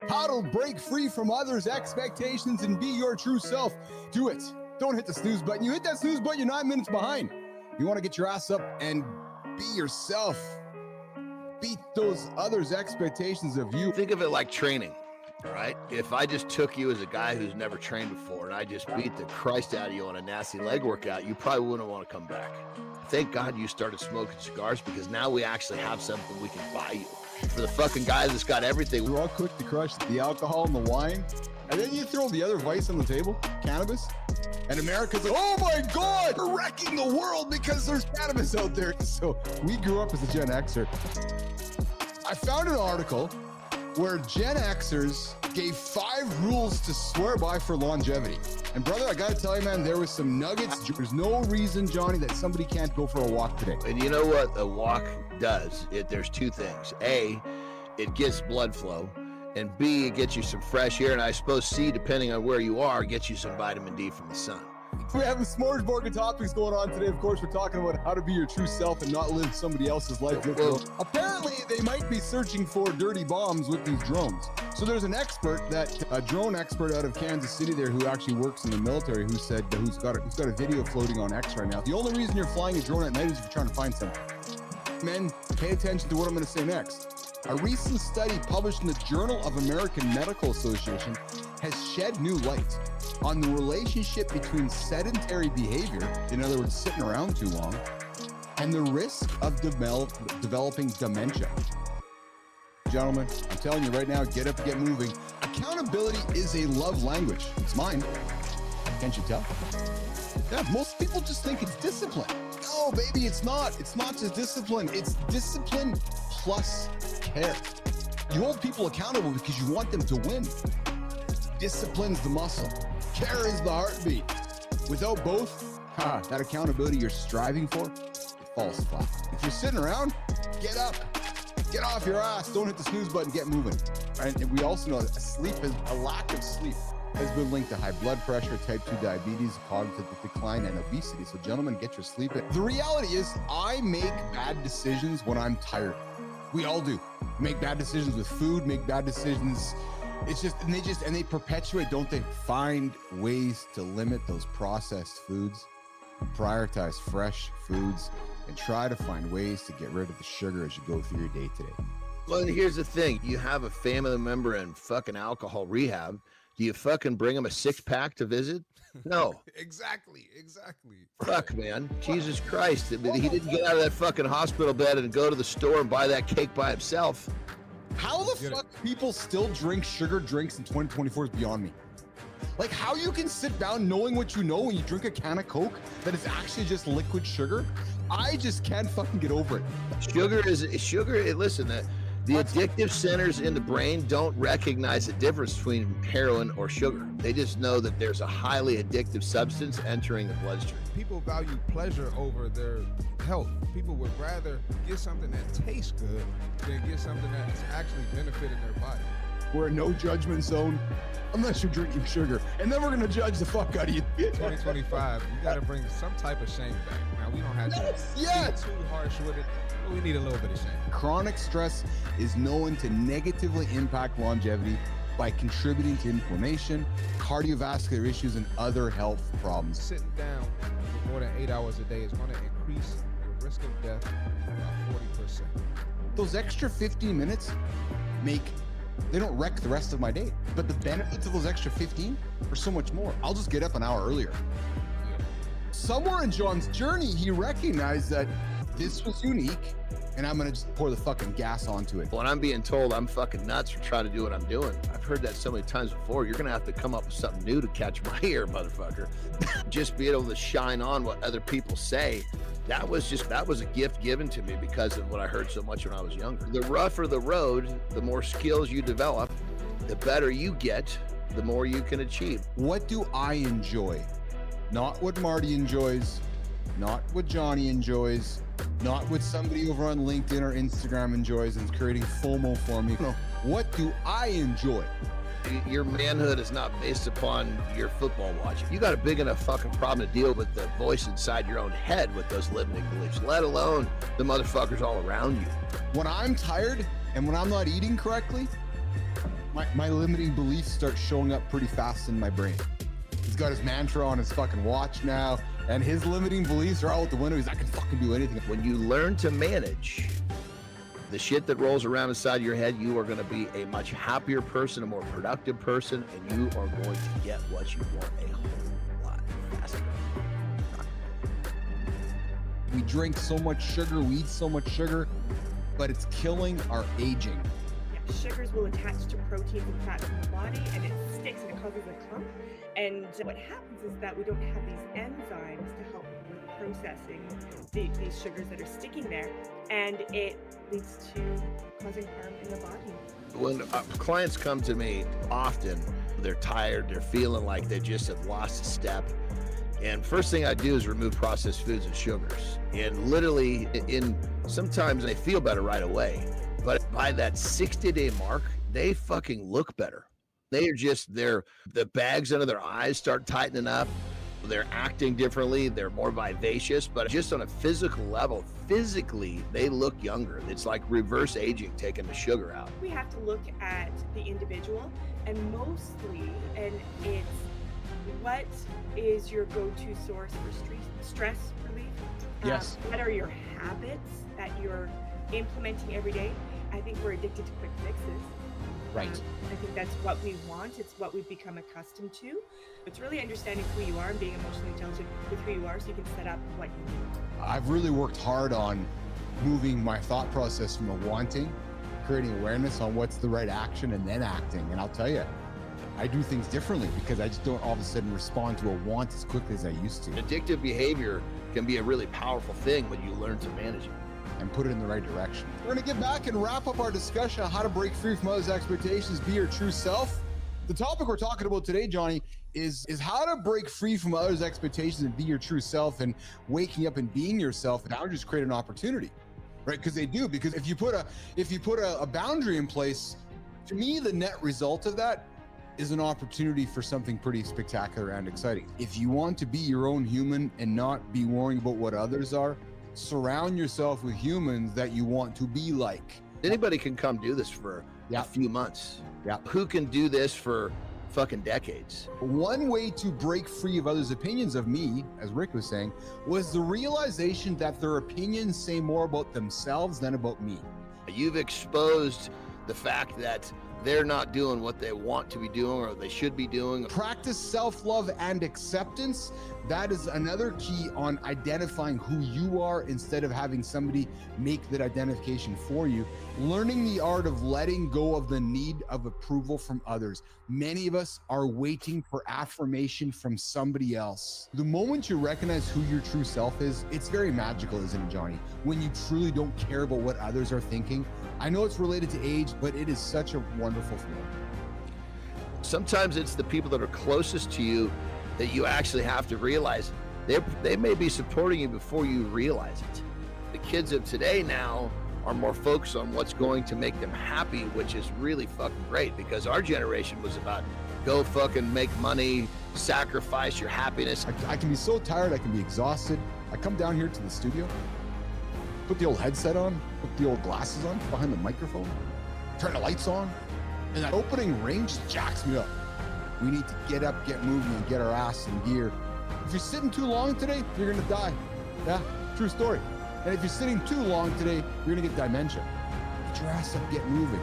how to break free from others' expectations and be your true self. Do it. Don't hit the snooze button. You hit that snooze button, you're 9 minutes behind. You want to get your ass up and be yourself. Beat those others' expectations of you. Think of it like training, right? If I just took you as a guy who's never trained before and I just beat the Christ out of you on a nasty leg workout, you probably wouldn't want to come back. Thank God you started smoking cigars, because now we actually have something we can buy you. For the fucking guy that's got everything. We're all quick to crush the alcohol and the wine, and then you throw the other vice on the table, cannabis, and America's like, oh my God, we're wrecking the world because there's cannabis out there. So we grew up as a Gen Xer. I found an article where Gen Xers gave 5 rules to swear by for longevity. And brother, I gotta tell you, man, there was some nuggets. There's no reason, Johnny, that somebody can't go for a walk today. And you know what a walk does? There's 2 things. A, it gets blood flow. And B, it gets you some fresh air. And I suppose C, depending on where you are, gets you some vitamin D from the sun. We have a smorgasbord of topics going on today. Of course, we're talking about how to be your true self and not live somebody else's life. Well, apparently, they might be searching for dirty bombs with these drones. So there's an expert, a drone expert out of Kansas City there, who actually works in the military, who said, who's got a video floating on X right now. The only reason you're flying a drone at night is if you're trying to find something. Men, pay attention to what I'm going to say next. A recent study published in the Journal of American Medical Association has shed new light on the relationship between sedentary behavior, in other words, sitting around too long, and the risk of developing dementia. Gentlemen, I'm telling you right now, get up and get moving. Accountability is a love language. It's mine. Can't you tell? Yeah, most people just think it's discipline. No, baby, it's not. It's not just discipline. It's discipline plus care. You hold people accountable because you want them to win. Discipline's the muscle. Care is the heartbeat. Without both, that accountability you're striving for, it falls flat. If you're sitting around, get up. Get off your ass. Don't hit the snooze button. Get moving. Right? And we also know that a lack of sleep has been linked to high blood pressure, type 2 diabetes, cognitive decline, and obesity. So gentlemen, get your sleep in. The reality is I make bad decisions when I'm tired. We all do. Make bad decisions with food, make bad decisions. It's just, and they perpetuate, don't they? Find ways to limit those processed foods, prioritize fresh foods, and try to find ways to get rid of the sugar as you go through your day today. Well, and here's the thing. You have a family member in fucking alcohol rehab. Do you fucking bring him a 6-pack to visit? No. Exactly. Fuck, man. Jesus Christ. He didn't get out of that fucking hospital bed and go to the store and buy that cake by himself. How the fuck people still drink sugar drinks in 2024 is beyond me. Like, how you can sit down knowing what you know when you drink a can of Coke that is actually just liquid sugar. I just can't fucking get over it. Listen, the addictive centers in the brain don't recognize the difference between heroin or sugar. They just know that there's a highly addictive substance entering the bloodstream. People value pleasure over their health. People would rather get something that tastes good than get something that's actually benefiting their body. We're a no judgment zone unless you're drinking sugar. And then we're going to judge the fuck out of you. 2025, you got to bring some type of shame back. Now, we don't have to be too harsh with it, but we need a little bit of shame. Chronic stress is known to negatively impact longevity by contributing to inflammation, cardiovascular issues, and other health problems. Sitting down for more than 8 hours a day is going to increase your risk of death by about 40%. Those extra 15 minutes they don't wreck the rest of my day, but the benefits of those extra 15 are so much more. I'll just get up an hour earlier. Yeah. Somewhere in John's journey, he recognized that this was unique, and I'm gonna just pour the fucking gas onto it. When I'm being told I'm fucking nuts for trying to do what I'm doing, I've heard that so many times before. You're gonna have to come up with something new to catch my ear, motherfucker. Just be able to shine on what other people say. That was a gift given to me because of what I heard so much when I was younger. The rougher the road, the more skills you develop, the better you get, the more you can achieve. What do I enjoy? Not what Marty enjoys, not what Johnny enjoys, not what somebody over on LinkedIn or Instagram enjoys and is creating FOMO for me. No, what do I enjoy? Your manhood is not based upon your football watching. You got a big enough fucking problem to deal with the voice inside your own head with those limiting beliefs, let alone the motherfuckers all around you. When I'm tired and when I'm not eating correctly, my limiting beliefs start showing up pretty fast in my brain. He's got his mantra on his fucking watch now, and his limiting beliefs are out the window. He's like, I can fucking do anything. When you learn to manage the shit that rolls around inside your head, you are going to be a much happier person, a more productive person, and you are going to get what you want a whole lot faster. We drink so much sugar, we eat so much sugar, but it's killing our aging. Yeah, sugars will attach to proteins and fats in the body, and it sticks and it causes a clump. And what happens is that we don't have these enzymes to help with processing these sugars that are sticking there, and it leads to causing harm in the body. When clients come to me often, they're tired, they're feeling like they just have lost a step. And first thing I do is remove processed foods and sugars. And literally, sometimes they feel better right away. But by that 60-day mark, they fucking look better. The bags under their eyes start tightening up. They're acting differently. They're more vivacious, but just on a physical level, physically, they look younger. It's like reverse aging, taking the sugar out. We have to look at the individual, and it's what is your go-to source for stress relief? Yes. What are your habits that you're implementing every day? I think we're addicted to quick fixes. Right. I think that's what we want. It's what we've become accustomed to. It's really understanding who you are and being emotionally intelligent with who you are so you can set up what you need. I've really worked hard on moving my thought process from a wanting, creating awareness on what's the right action, and then acting. And I'll tell you, I do things differently because I just don't all of a sudden respond to a want as quickly as I used to. Addictive behavior can be a really powerful thing when you learn to manage it and put it in the right direction. We're gonna get back and wrap up our discussion on how to break free from others' expectations, be your true self. The topic we're talking about today, Johnny, is how to break free from others' expectations and be your true self, and waking up and being yourself. And boundaries create an opportunity, right? Because they do. Because if you put a boundary in place, to me, the net result of that is an opportunity for something pretty spectacular and exciting. If you want to be your own human and not be worrying about what others are, surround yourself with humans that you want to be like. Anybody can come do this for a few months. Yeah. Who can do this for fucking decades? One way to break free of others' opinions of me, as Rick was saying, was the realization that their opinions say more about themselves than about me. You've exposed the fact that they're not doing what they want to be doing or they should be doing. Practice self-love and acceptance. That is another key on identifying who you are instead of having somebody make that identification for you. Learning the art of letting go of the need of approval from others. Many of us are waiting for affirmation from somebody else. The moment you recognize who your true self is, it's very magical, isn't it, Johnny? When you truly don't care about what others are thinking. I know it's related to age, but it is such a wonderful feeling. Sometimes it's the people that are closest to you that you actually have to realize they may be supporting you before you realize it. The kids of today now are more focused on what's going to make them happy, which is really fucking great, because our generation was about go fucking make money, sacrifice your happiness. I can be so tired, I can be exhausted. I come down here to the studio, put the old headset on, put the old glasses on behind the microphone, turn the lights on, and that opening ring just jacks me up. We need to get up, get moving, and get our ass in gear. If you're sitting too long today, you're gonna die. Yeah, true story. And if you're sitting too long today, you're gonna get dementia. Get your ass up, get moving.